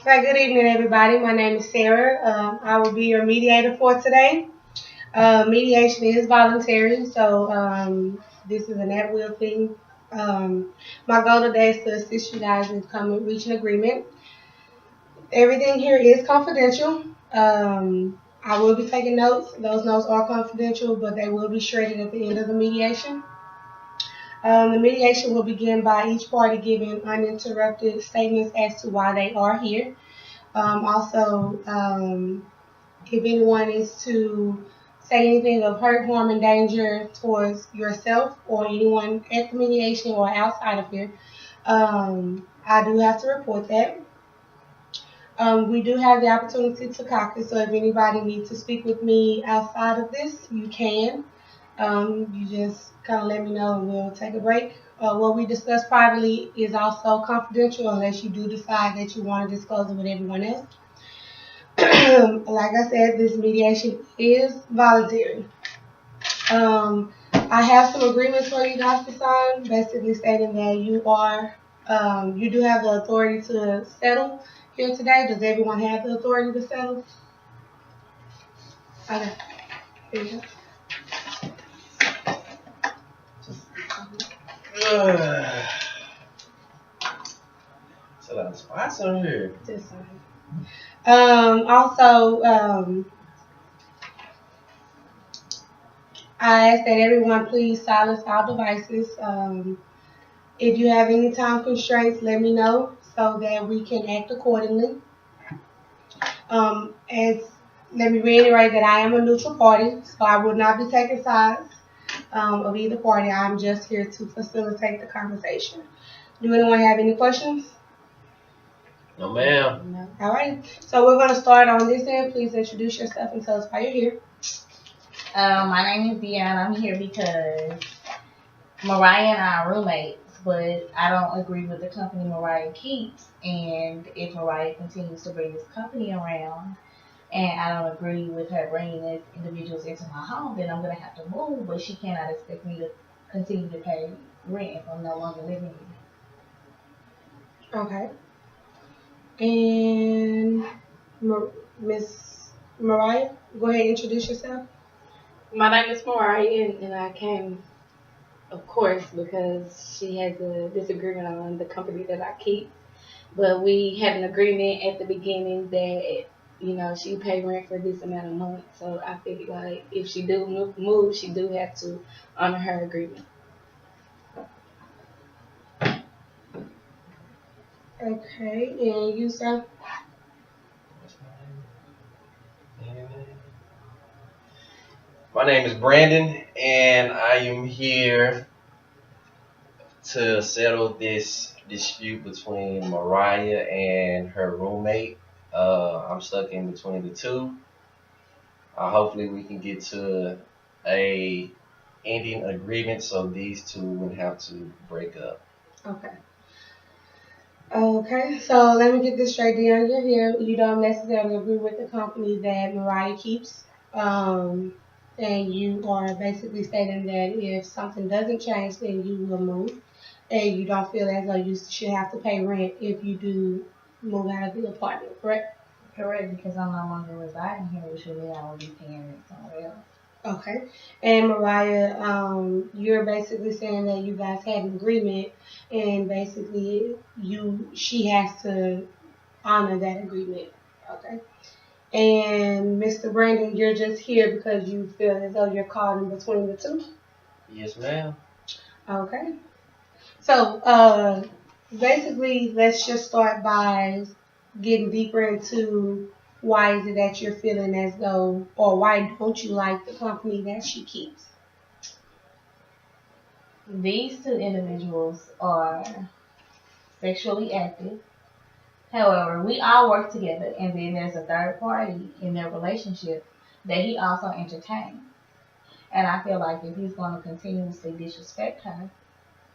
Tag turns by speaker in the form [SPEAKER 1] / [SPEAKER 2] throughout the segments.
[SPEAKER 1] Right, good evening, everybody. My name is Sarah. I will be your mediator for today. Mediation is voluntary, so this is an at-will thing. My goal today is to assist you guys in coming reach an agreement. Everything here is confidential. I will be taking notes. Those notes are confidential, but they will be shredded at the end of the mediation. The mediation will begin by each party giving uninterrupted statements as to why they are here. Also, if anyone is to say anything of hurt, harm, and danger towards yourself or anyone at the mediation or outside of here, I do have to report that. We do have the opportunity to caucus, so if anybody needs to speak with me outside of this, you can. You just kind of let me know and we'll take a break. What we discuss privately is also confidential unless you do decide that you want to disclose it with everyone else. Like I said, this mediation is voluntary. I have some agreements for you guys to sign, basically stating that you do have the authority to settle here today. Does everyone have the authority to settle? Okay, here you
[SPEAKER 2] Ugh. It's a lot of spots on here.
[SPEAKER 1] go. Just sign. Also, I ask that everyone please silence all devices. If you have any time constraints, let me know so that we can act accordingly. As let me reiterate that I am a neutral party, so I will not be taking sides of either party. I'm just here to facilitate the conversation. Do anyone have any questions?
[SPEAKER 2] No, ma'am.
[SPEAKER 1] No. All right. So we're going to start on this end. Please introduce yourself and tell us why you're here.
[SPEAKER 3] My name is Deanna. I'm here because Mariah and I are roommates, but I don't agree with the company Mariah keeps. And if Mariah continues to bring this company around, and I don't agree with her bringing these individuals into my home, then I'm gonna have to move. But she cannot expect me to continue to pay rent if I'm no longer living here.
[SPEAKER 1] Okay. And Miss Mariah, go ahead and introduce yourself.
[SPEAKER 4] My name is Mariah, and I came, of course, because she has a disagreement on the company that I keep. But we had an agreement at the beginning that she pay rent for this amount of months. So I figured like if she do move, she do have to honor her agreement.
[SPEAKER 1] Okay. And you, sir?
[SPEAKER 2] What's my name? My name is Brandon, and I am here to settle this dispute between Mariah and her roommate. I'm stuck in between the two. Hopefully, we can get to a ending agreement so these two would have to break up.
[SPEAKER 1] Okay. Okay, so let me get this straight, Dion. You're here. You don't necessarily agree with the company that Mariah keeps. And you are basically stating that if something doesn't change, then you will move. And you don't feel as though you should have to pay rent if you do move out of the apartment, correct?
[SPEAKER 3] Correct, because I'm no longer residing here, which would mean I will be paying rent somewhere else.
[SPEAKER 1] Okay. And Mariah, you're basically saying that you guys had an agreement and basically she has to honor that agreement. Okay. And Mr. Brandon, you're just here because you feel as though you're caught in between the two.
[SPEAKER 2] Yes, ma'am.
[SPEAKER 1] Okay. So, basically, let's just start by getting deeper into why is it that you're feeling as though, or why don't you like the company that she keeps?
[SPEAKER 3] These two individuals are sexually active. However, we all work together, and then there's a third party in their relationship that he also entertains. And I feel like if he's going to continuously disrespect her,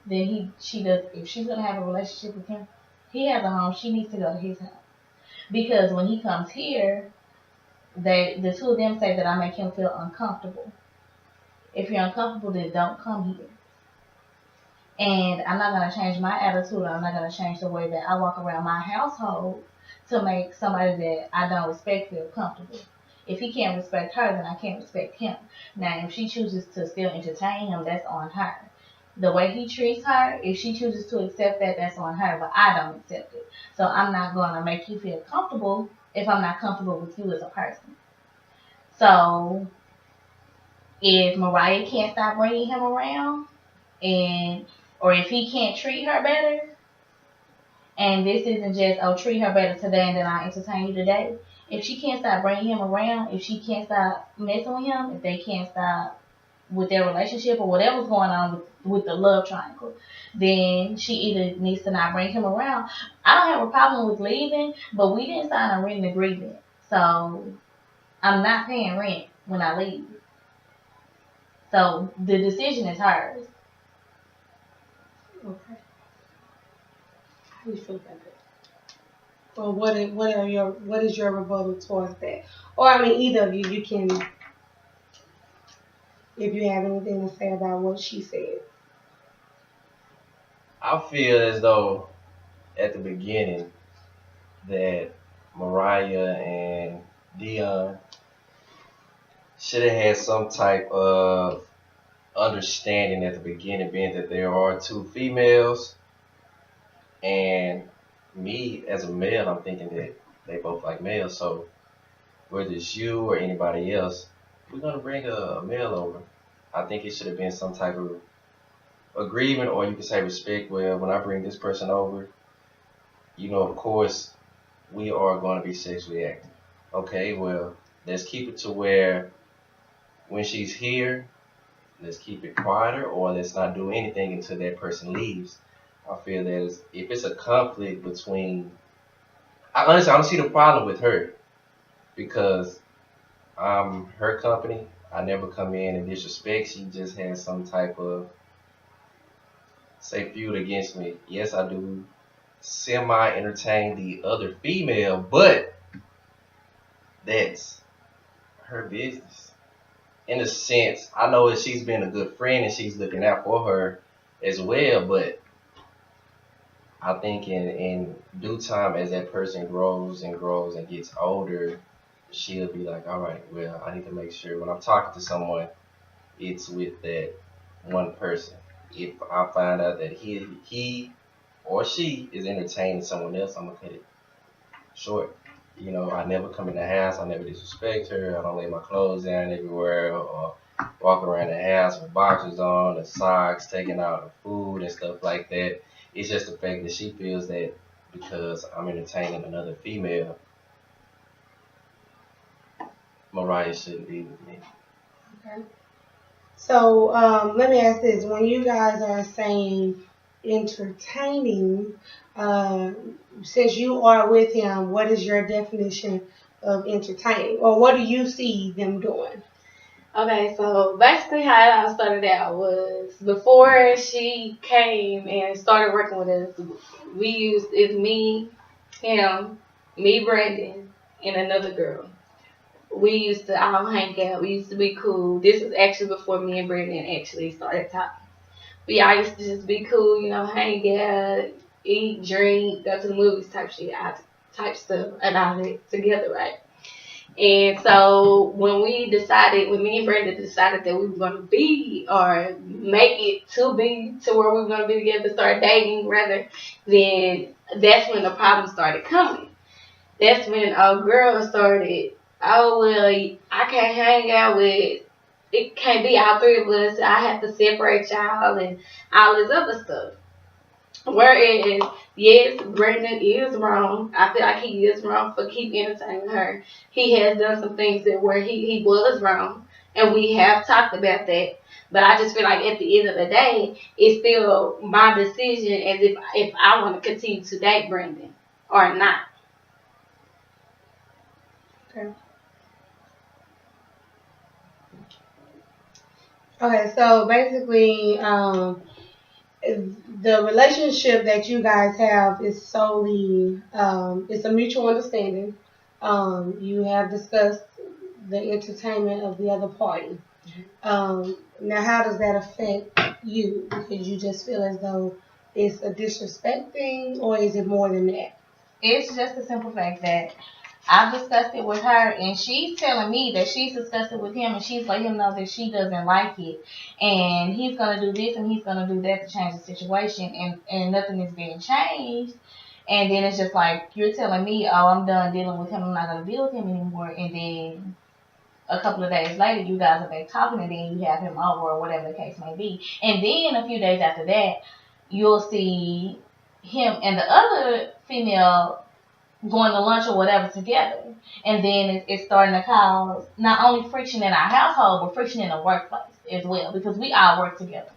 [SPEAKER 3] then she does. If she's going to have a relationship with him, he has a home. She needs to go to his house because when he comes here, the two of them say that I make him feel uncomfortable. If you're uncomfortable, then don't come here. And I'm not going to change my attitude. I'm not going to change the way that I walk around my household to make somebody that I don't respect feel comfortable. If he can't respect her, then I can't respect him. Now, if she chooses to still entertain him, that's on her. The way he treats her, if she chooses to accept that, that's on her, but I don't accept it. So I'm not going to make you feel comfortable if I'm not comfortable with you as a person. So if Mariah can't stop bringing him around, or if he can't treat her better, and this isn't just, oh, treat her better today and then I entertain you today. If she can't stop bringing him around, if she can't stop messing with him, if they can't stop with their relationship or whatever's going on with the love triangle, then she either needs to not bring him around. I don't have a problem with leaving, but we didn't sign a written agreement. So I'm not paying rent when I leave. So the decision is hers.
[SPEAKER 1] Okay.
[SPEAKER 4] How do you feel about that?
[SPEAKER 1] Well, what is your rebuttal towards that? Or I mean, either of you can, if you have anything to say about what she said.
[SPEAKER 2] I feel as though at the beginning that Mariah and Dion should have had some type of understanding at the beginning, being that there are two females, and me as a male, I'm thinking that they both like males. So whether it's you or anybody else, we're gonna bring a male over. I think it should have been some type of agreement, or you could say respect, where when I bring this person over, of course, we are going to be sexually active. Okay, well, let's keep it to where when she's here, let's keep it quieter, or let's not do anything until that person leaves. I feel that if it's a conflict between, honestly, I don't see the problem with her because I'm her company. I never come in and disrespect. She just has some type of, say, feud against me. Yes, I do semi-entertain the other female, but that's her business. In a sense, I know that she's been a good friend and she's looking out for her as well, but I think in due time, as that person grows and grows and gets older, she'll be like, all right, well, I need to make sure when I'm talking to someone, it's with that one person. If I find out that he or she is entertaining someone else, I'm gonna cut it short. I never come in the house, I never disrespect her, I don't lay my clothes down everywhere or walk around the house with boxers on, the socks, taking out the food and stuff like that. It's just the fact that she feels that because I'm entertaining another female, Mariah shouldn't be with me.
[SPEAKER 1] Okay. So let me ask this: when you guys are saying entertaining, since you are with him, what is your definition of entertaining, or what do you see them doing?
[SPEAKER 4] Okay, so basically how it all started out was before she came and started working with us, it's me, him, me, Brandon, and another girl. We used to all hang out. We used to be cool. This was actually before me and Brandon actually started talking. We all used to just be cool, hang out, eat, drink, go to the movies type shit, type stuff, and all that together, right? And so when me and Brenda decided that we were gonna be or make it to be to where we were gonna be together, start dating rather, then that's when the problem started coming. That's when our girl started, oh well, I can't hang out with, it can't be all three of us. I have to separate y'all and all this other stuff. Whereas, yes, Brandon is wrong. I feel like he is wrong for keep entertaining her. He has done some things that where he was wrong, and we have talked about that. But I just feel like at the end of the day, it's still my decision as if I want to continue to date Brandon or not.
[SPEAKER 1] Okay. Okay, so basically, the relationship that you guys have is solely, it's a mutual understanding. You have discussed the entertainment of the other party. Now, how does that affect you? Because you just feel as though it's a disrespect thing, or is it more than that?
[SPEAKER 3] It's just the simple fact that I've discussed it with her, and she's telling me that she's discussed it with him, and she's letting him know that she doesn't like it, and he's gonna do this and he's gonna do that to change the situation, and nothing is being changed. And then it's just like you're telling me, oh, I'm done dealing with him. I'm not gonna deal with him anymore. And then a couple of days later, you guys are back talking, and then you have him over or whatever the case may be. And then a few days after that, you'll see him and the other female going to lunch or whatever together. And then it's starting to cause not only friction in our household, but friction in the workplace as well, because we all work together.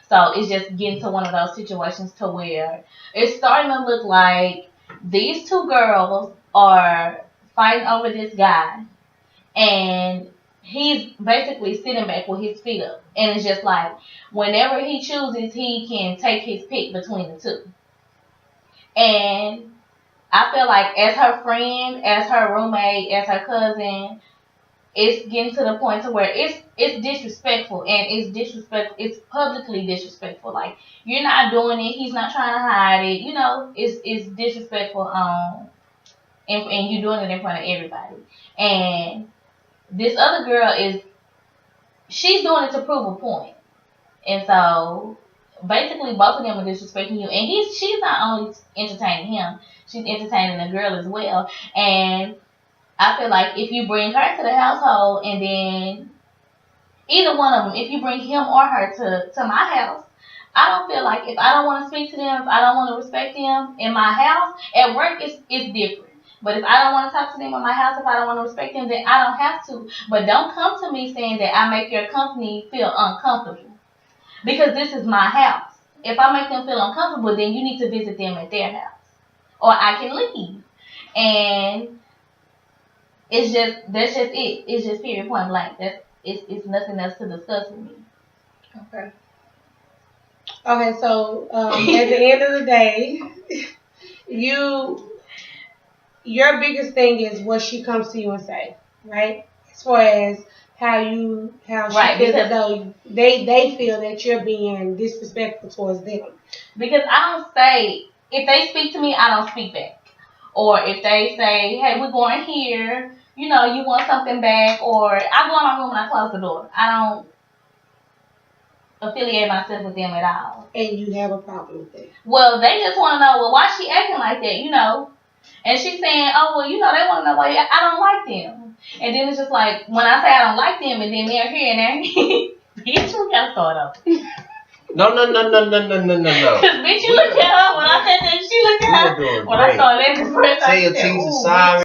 [SPEAKER 3] So it's just getting to one of those situations to where it's starting to look like these two girls are fighting over this guy, and he's basically sitting back with his feet up. And it's just like whenever he chooses, he can take his pick between the two. And I feel like as her friend, as her roommate, as her cousin, it's getting to the point to where it's disrespectful, and it's publicly disrespectful. Like, you're not doing it, he's not trying to hide it, it's disrespectful, and you're doing it in front of everybody. And this other girl she's doing it to prove a point. And so basically both of them are disrespecting you, and she's not only entertaining him, she's entertaining the girl as well. And I feel like if you bring her to the household, and then either one of them, if you bring him or her to my house, I don't feel like, if I don't want to speak to them, if I don't want to respect them in my house, at work it's different. But if I don't want to talk to them in my house, if I don't want to respect them, then I don't have to. But don't come to me saying that I make your company feel uncomfortable, because this is my house. If I make them feel uncomfortable, then you need to visit them at their house, or I can leave. And that's just it. It's just period, point blank. It's nothing else to discuss with me.
[SPEAKER 1] Okay. Okay, so at the end of the day, your biggest thing is what she comes to you and say, right? As far as how she feels as though they feel that you're being disrespectful towards them.
[SPEAKER 3] Because I don't say, if they speak to me, I don't speak back. Or if they say, hey, we're going here, you want something back, or I go in my room and I close the door. I don't affiliate myself with them at all.
[SPEAKER 1] And you have a problem with that?
[SPEAKER 3] Well, they just want to know, well, why she acting like that, And she's saying, oh, well, they want to know why I don't like them. And then it's just like, when I say I don't like them, and then they're here and they're bitch, we gotta start up.
[SPEAKER 2] No.
[SPEAKER 3] Because bitch, you looked at her when I said that. She looked at her when I saw that.
[SPEAKER 2] Tell your teacher sorry.